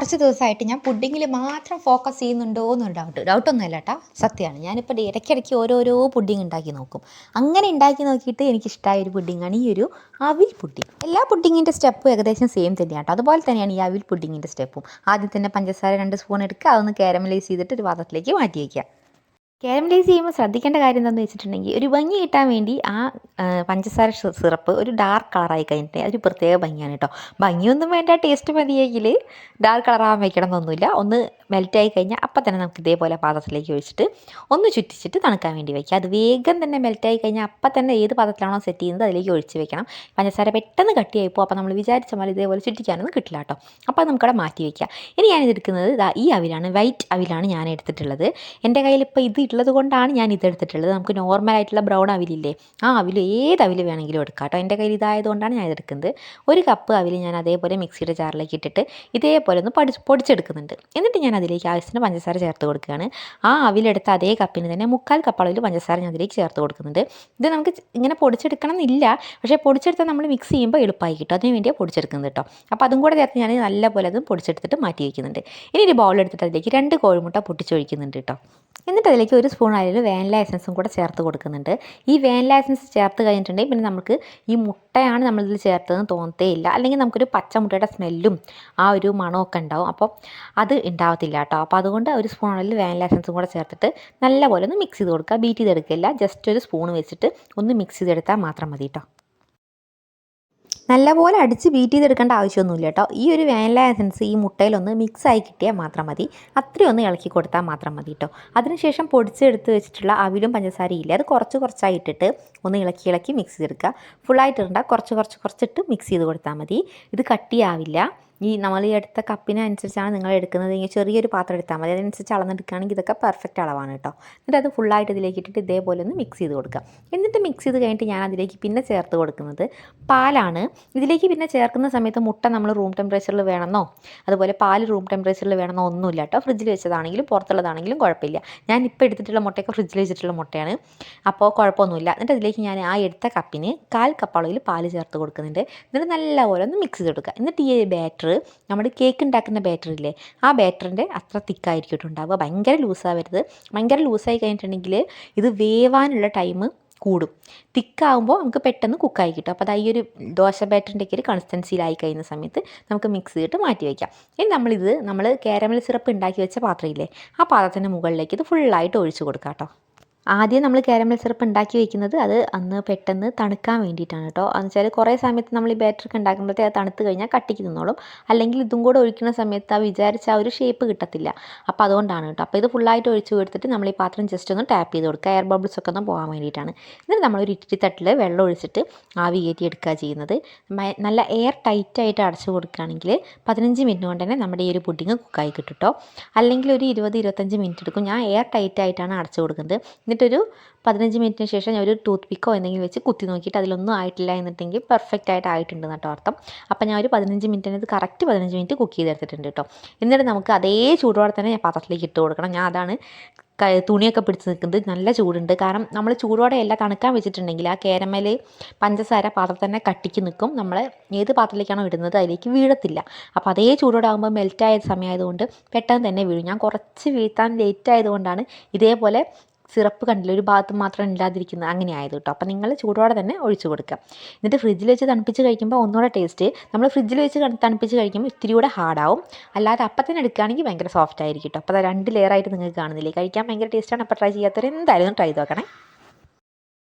കുറച്ച് ദിവസമായിട്ട് ഞാൻ പുഡിങ്ങിൽ മാത്രം ഫോക്കസ് ചെയ്യുന്നുണ്ടോ എന്നൊരു ഡൗട്ടൊന്നുമല്ല കേട്ടോ, സത്യമാണ്. ഞാനിപ്പോൾ ഇടയ്ക്കിടയ്ക്ക് ഓരോരോ പുഡിങ് ഉണ്ടാക്കി നോക്കും. അങ്ങനെ ഉണ്ടാക്കി നോക്കിയിട്ട് എനിക്കിഷ്ടമായ ഒരു പുഡിങ്ങാണ് ഈ ഒരു അവിൽ പുഡിങ്. എല്ലാ പുഡിങ്ങിൻ്റെ സ്റ്റെപ്പും ഏകദേശം സെയിം തന്നെയാണ് കേട്ടോ. അതുപോലെ തന്നെയാണ് ഈ അവിൽ പുഡിങ്ങിൻ്റെ സ്റ്റെപ്പും. ആദ്യം തന്നെ പഞ്ചസാര 2 സ്പൂൺ എടുക്കുക, അതൊന്ന് കാരമലൈസ് ചെയ്തിട്ട് ഒരു പാത്രത്തിലേക്ക് മാറ്റി വയ്ക്കുക. കാരമലൈസ് ചെയ്യുമ്പോൾ ശ്രദ്ധിക്കേണ്ട കാര്യം എന്താണെന്ന് വെച്ചിട്ടുണ്ടെങ്കിൽ, ഒരു ഭംഗി കിട്ടാൻ വേണ്ടി ആ പഞ്ചസാര സിറപ്പ് ഒരു ഡാർക്ക് കളറായി കഴിഞ്ഞിട്ട് അതൊരു പ്രത്യേക ഭംഗിയാണ് കേട്ടോ. ഭംഗിയൊന്നും വേണ്ട, ടേസ്റ്റ് മതിയെങ്കിൽ ഡാർക്ക് കളറാകാൻ വയ്ക്കണം എന്നൊന്നുമില്ല. ഒന്ന് മെൽറ്റായി കഴിഞ്ഞാൽ അപ്പം തന്നെ നമുക്ക് ഇതേപോലെ പാത്രത്തിലേക്ക് ഒഴിച്ചിട്ട് ഒന്ന് ചുറ്റിച്ചിട്ട് തണുക്കാൻ വേണ്ടി വയ്ക്കുക. അത് വേഗം തന്നെ മെൽറ്റായി കഴിഞ്ഞാൽ അപ്പം തന്നെ ഏത് പാത്രത്തിലാണോ സെറ്റ് ചെയ്യുന്നത് അതിലേക്ക് ഒഴിച്ച് വെക്കണം. പഞ്ചസാര പെട്ടെന്ന് കട്ടിയായിപ്പോൾ അപ്പോൾ നമ്മൾ വിചാരിച്ച പോലെ ഇതേപോലെ ചുറ്റിക്കാനൊന്നും കിട്ടില്ല കേട്ടോ. അപ്പോൾ നമുക്കവിടെ മാറ്റി വയ്ക്കുക. ഇനി ഞാനിതെടുക്കുന്നത് ഈ അവിലാണ്, വൈറ്റ് അവിലാണ് ഞാൻ എടുത്തിട്ടുള്ളത്. എൻ്റെ കയ്യിൽ ഇപ്പോൾ ഇത് ഉള്ളത് കൊണ്ടാണ് ഞാൻ ഇതെടുത്തിട്ടുള്ളത്. നമുക്ക് നോർമലായിട്ടുള്ള ബ്രൗൺ അവിലില്ലേ, ആ അവിൽ ഏത് അവിൽ വേണമെങ്കിലും എടുക്കാം കേട്ടോ. എൻ്റെ കയ്യിൽ ഇതായതുകൊണ്ടാണ് ഞാൻ ഇതെടുക്കുന്നത്. 1 കപ്പ് അവിൽ ഞാൻ അതേപോലെ മിക്സിയുടെ ജാറിലേക്ക് ഇട്ടിട്ട് ഇതേപോലെ ഒന്ന് പൊടിച്ചെടുക്കുന്നുണ്ട്. എന്നിട്ട് ഞാൻ അതിലേക്ക് ആവശ്യത്തിന് പഞ്ചസാര ചേർത്ത് കൊടുക്കുകയാണ്. ആ അവിലെടുത്ത അതേ കപ്പിന് തന്നെ 3/4 കപ്പ് അളവിൽ പഞ്ചസാര ഞാൻ അതിലേക്ക് ചേർത്ത് കൊടുക്കുന്നുണ്ട്. ഇത് നമുക്ക് ഇങ്ങനെ പൊടിച്ചെടുക്കണം എന്നില്ല, പക്ഷേ പൊടിച്ചെടുത്താൽ നമ്മൾ മിക്സ് ചെയ്യുമ്പോൾ എളുപ്പമായി കിട്ടും. അതിന് വേണ്ടിയാണ് പൊടിച്ചെടുക്കുന്നത് കേട്ടോ. അപ്പോൾ അതും കൂടെ ചേർത്ത് ഞാൻ നല്ലപോലെ അതും പൊടിച്ചെടുത്തിട്ട് മാറ്റി വയ്ക്കുന്നുണ്ട്. ഇനി ഒരു ബൗൾ എടുത്തിട്ട് അതിലേക്ക് 2 കോഴിമുട്ട പൊട്ടിച്ചൊഴിക്കുന്നുണ്ട് കേട്ടോ. എന്നിട്ട് അതിലേക്ക് 1 സ്പൂൺ അതിൽ വാനില എസൻസും കൂടെ ചേർത്ത് കൊടുക്കുന്നുണ്ട്. ഈ വാനില എസൻസ് ചേർത്ത് കഴിഞ്ഞിട്ടുണ്ടെങ്കിൽ പിന്നെ നമുക്ക് ഈ മുട്ടയാണ് നമ്മളിതിൽ ചേർത്തതെന്ന് തോന്നത്തേ ഇല്ല. അല്ലെങ്കിൽ നമുക്കൊരു പച്ചമുട്ടയുടെ സ്മെല്ലും ആ ഒരു മണമൊക്കെ ഉണ്ടാവും. അപ്പോൾ അത് ഉണ്ടാവത്തില്ല കേട്ടോ. അപ്പോൾ അതുകൊണ്ട് 1 സ്പൂൺ അതിൽ വാനില എസൻസും കൂടെ ചേർത്തിട്ട് നല്ലപോലെ ഒന്ന് മിക്സ് ചെയ്ത് കൊടുക്കുക. ബീറ്റ് ചെയ്തെടുക്കില്ല, ജസ്റ്റ് 1 സ്പൂൺ വെച്ചിട്ട് ഒന്ന് മിക്സ് ചെയ്തെടുത്താൽ മാത്രം മതി കേട്ടോ. നല്ലപോലെ അടിച്ച് ബീറ്റ് ചെയ്തെടുക്കേണ്ട ആവശ്യമൊന്നുമില്ല കേട്ടോ. ഈ ഒരു വാനില എസൻസ് ഈ മുട്ടയിലൊന്ന് മിക്സായി കിട്ടിയാൽ മാത്രം മതി. അത്രയും ഒന്ന് ഇളക്കി കൊടുത്താൽ മാത്രം മതി കേട്ടോ. അതിനുശേഷം പൊടിച്ചെടുത്ത് വെച്ചിട്ടുള്ള അവിലും പഞ്ചസാരയും ഇല്ലേ, അത് കുറച്ചായി ഇട്ടിട്ട് ഒന്ന് ഇളക്കി മിക്സ് ചെയ്തെടുക്കുക. ഫുള്ളായിട്ട് ഇടണ്ട, കുറച്ചിട്ട് മിക്സ് ചെയ്ത് കൊടുത്താൽ മതി. ഇത് കട്ടിയാവില്ല. നമ്മൾ ഈ എടുത്ത കപ്പിനനുസരിച്ചാണ് നിങ്ങൾ എടുക്കുന്നതെങ്കിൽ ചെറിയൊരു പാത്രം എടുത്താൽ മതി. അതിനനുസരിച്ച് അളന്നെടുക്കുകയാണെങ്കിൽ ഇതൊക്കെ പെർഫെക്റ്റ് അളവാണ് കേട്ടോ. എന്നിട്ട് അത് ഫുള്ളായിട്ട് ഇതിലേക്ക് ഇട്ടിട്ട് ഇതേപോലെ ഒന്ന് മിക്സ് ചെയ്ത് കൊടുക്കുക. എന്നിട്ട് മിക്സ് ചെയ്ത് കഴിഞ്ഞിട്ട് ഞാൻ അതിലേക്ക് പിന്നെ ചേർത്ത് കൊടുക്കുന്നത് പാലാണ്. ഇതിലേക്ക് പിന്നെ ചേർക്കുന്ന സമയത്ത് മുട്ട നമ്മൾ റൂം ടെമ്പറേച്ചറിൽ വേണമെന്നോ അതുപോലെ പാൽ റൂം ടെമ്പറേച്ചറിൽ വേണമെന്നോ ഒന്നുമില്ല കേട്ടോ. ഫ്രിഡ്ജിൽ വെച്ചതാണെങ്കിലും പുറത്തുള്ളതാണെങ്കിലും കുഴപ്പമില്ല. ഞാൻ ഇപ്പോൾ എടുത്തിട്ടുള്ള മുട്ടയൊക്കെ ഫ്രിഡ്ജിൽ വെച്ചിട്ടുള്ള മുട്ടയാണ്, അപ്പോൾ കുഴപ്പമൊന്നുമില്ല. എന്നിട്ട് അതിലേക്ക് ഞാൻ ആ എടുത്ത കപ്പിന് 1/4 കപ്പ് അളവിൽ പാൽ ചേർത്ത് കൊടുക്കുന്നുണ്ട്. എന്നിട്ട് നല്ലപോലെ ഒന്ന് മിക്സ് ചെയ്ത് കൊടുക്കുക. എന്നിട്ട് ഈ ബാറ്റർ, നമ്മൾ കേക്ക് ഉണ്ടാക്കുന്ന ബാറ്ററില്ലേ, ആ ബാറ്ററിൻ്റെ അത്ര തിക്കായിരിക്കും ഉണ്ടാവുക. ഭയങ്കര ലൂസാവരുത്. ഭയങ്കര ലൂസായി കഴിഞ്ഞിട്ടുണ്ടെങ്കിൽ ഇത് വേവാനുള്ള ടൈം കൂടും. തിക്കാവുമ്പോൾ നമുക്ക് പെട്ടെന്ന് കുക്കായി കിട്ടും. അപ്പോൾ ഈ ഒരു ദോശ ബാറ്ററിൻ്റെ ഒക്കെ ഒരു കൺസിസ്റ്റൻസിയിലായി കഴിയുന്ന സമയത്ത് നമുക്ക് മിക്സ് ചെയ്തിട്ട് മാറ്റി വയ്ക്കാം. ഇനി നമ്മൾ കാരമൽ സിറപ്പ് ഉണ്ടാക്കി വെച്ച പാത്രമില്ലേ, ആ പാത്രത്തിൻ്റെ മുകളിലേക്ക് ഇത് ഫുള്ളായിട്ട് ഒഴിച്ച് കൊടുക്കാം കേട്ടോ. ആദ്യം നമ്മൾ കാരമൽ സിറപ്പ് ഉണ്ടാക്കി വയ്ക്കുന്നത് അത് അന്ന് പെട്ടെന്ന് തണുക്കാൻ വേണ്ടിയിട്ടാണ് കേട്ടോ. എന്ന് വെച്ചാൽ കുറേ സമയത്ത് നമ്മൾ ഈ ബാറ്ററൊക്കെ ഉണ്ടാക്കുമ്പോഴത്തേക്ക് അത് തണുത്ത് കഴിഞ്ഞാൽ കട്ടിക്ക് നിന്നോളും. അല്ലെങ്കിൽ ഇതും കൂടെ ഒഴിക്കുന്ന സമയത്ത് ആ വിചാരിച്ച ആ ഒരു ഷേപ്പ് കിട്ടത്തില്ല. അപ്പോൾ അതുകൊണ്ടാണ് കേട്ടോ. അപ്പോൾ ഇത് ഫുള്ളായിട്ട് ഒഴിച്ച് കൊടുത്തിട്ട് നമ്മൾ ഈ പാത്രം ജസ്റ്റ് ഒന്ന് ടാപ്പ് ചെയ്ത് കൊടുക്കുക, എയർ ബബിൾസ് ഒക്കെ ഒന്ന് പോകാൻ വേണ്ടിയിട്ടാണ്. എന്നിട്ട് നമ്മളൊരു ഇഡ്ഡലി തട്ടിൽ വെള്ളം ഒഴിച്ചിട്ട് ആവി കയറ്റി എടുക്കുക ചെയ്യുന്നത്. നല്ല എയർ ടൈറ്റായിട്ട് അടച്ചു കൊടുക്കുകയാണെങ്കിൽ 15 മിനിറ്റ് കൊണ്ട് തന്നെ നമ്മുടെ ഈ ഒരു പുഡിങ് കുക്കായി കിട്ടും കേട്ടോ. അല്ലെങ്കിൽ ഒരു 20-25 മിനിറ്റ് എടുക്കും. ഞാൻ എയർ ടൈറ്റായിട്ടാണ് അടച്ചു കൊടുക്കുന്നത്. എന്നിട്ടൊരു 15 മിനിറ്റിന് ശേഷം ഞാൻ ഒരു ടൂത്ത് പിക്കോ എന്തെങ്കിലും വെച്ച് കുത്തി നോക്കിയിട്ട് അതിലൊന്നും ആയിട്ടില്ല എന്നിട്ടെങ്കിൽ പെർഫെക്റ്റ് ആയിട്ട് ആയിട്ടുണ്ട് കേട്ടോ അർത്ഥം. അപ്പോൾ ഞാൻ ഒരു 15 മിനിറ്റിന് ഇത് കറക്റ്റ് 15 മിനിറ്റ് കുക്ക് ചെയ്തെടുത്തിട്ടുണ്ട് കേട്ടോ. എന്നിട്ട് നമുക്ക് അതേ ചൂടോടെ തന്നെ ഞാൻ പാത്രത്തിലേക്ക് ഇട്ട് കൊടുക്കണം. ഞാൻ അതാണ് തുണിയൊക്കെ പിടിച്ച് നിൽക്കുന്നത്. നല്ല ചൂടുണ്ട്. കാരണം നമ്മൾ ചൂടോടെ എല്ലാം തണുക്കാൻ വെച്ചിട്ടുണ്ടെങ്കിൽ ആ കാരമൽ പഞ്ചസാര പാത്രത്തിൽ തന്നെ കട്ടിക്ക് നിൽക്കും. നമ്മൾ ഏത് പാത്രത്തിലേക്കാണോ ഇടുന്നത് അതിലേക്ക് വീഴത്തില്ല. അപ്പോൾ അതേ ചൂടോടെ ആകുമ്പോൾ മെൽറ്റായ സമയമായതുകൊണ്ട് പെട്ടെന്ന് തന്നെ വീഴും. ഞാൻ കുറച്ച് വീഴ്ത്താൻ ലേറ്റ് ആയതുകൊണ്ടാണ് ഇതേപോലെ സിറപ്പ് കണ്ടില്ല ഒരു ഭാഗത്ത് മാത്രം ഇല്ലാതിരിക്കുന്നത്, അങ്ങനെ ആയത് കേട്ടോ. അപ്പോൾ നിങ്ങൾ ചൂടോടെ തന്നെ ഒഴിച്ചു കൊടുക്കുക. എന്നിട്ട് ഫ്രിഡ്ജിൽ വെച്ച് തണുപ്പിച്ച് കഴിക്കുമ്പോൾ ഒന്നുകൂടെ ടേസ്റ്റ്. നമ്മൾ ഫ്രിഡ്ജിൽ വെച്ച് തണുപ്പിച്ച് കഴിക്കുമ്പോൾ ഇത്തിരി കൂടെ ഹാർഡാവും. അല്ലാതെ അപ്പം തന്നെ എടുക്കുകയാണെങ്കിൽ ഭയങ്കര സോഫ്റ്റ് ആയിരിക്കും കേട്ടോ. അപ്പോൾ അത് 2 ലെയറായിട്ട് നിങ്ങൾക്ക് കാണുന്നില്ലേ, കഴിക്കാൻ ഭയങ്കര ടേസ്റ്റാണ്. അപ്പോൾ ട്രൈ ചെയ്യാത്തവർ എന്തായാലും ട്രൈ ചെയ്ത് നോക്കണേ.